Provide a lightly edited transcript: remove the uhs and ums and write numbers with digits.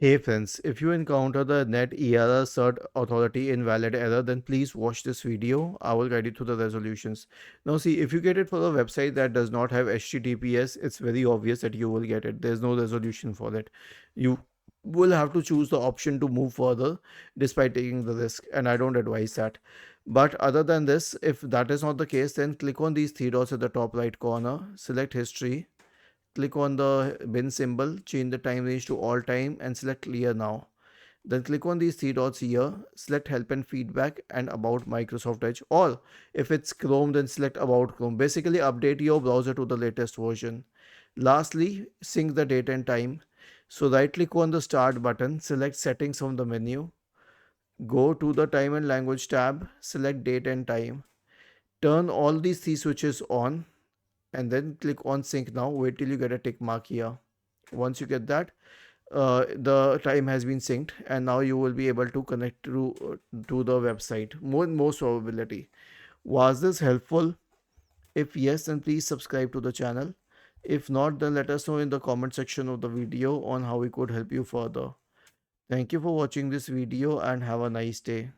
Hey friends, if you encounter the net ERR CERT authority invalid error, then please watch this video. I will guide you through the resolutions. Now see, if you get it for a website that does not have HTTPS, it's very obvious that you will get it. There's no resolution for it. You will have to choose the option to move further despite taking the risk, and I don't advise that. But other than this, if that is not the case, then click on these three dots at the top right corner, select history, click on the bin symbol, change the time range to all time and select clear now. Then click on these three dots here, select help and feedback and about Microsoft Edge, or if it's Chrome then select about Chrome. Basically update your browser to the latest version. Lastly, sync the date and time. So right click on the start button, select settings from the menu, go to the time and language tab, select date and time. Turn all these three switches on and then click on sync now. Wait till you get a tick mark here. Once you get that, the time has been synced and now you will be able to connect to the website. Most probability. Was this helpful? If yes, then please subscribe to the channel. If not, then let us know in the comment section of the video on how we could help you further. Thank you for watching this video and have a nice day.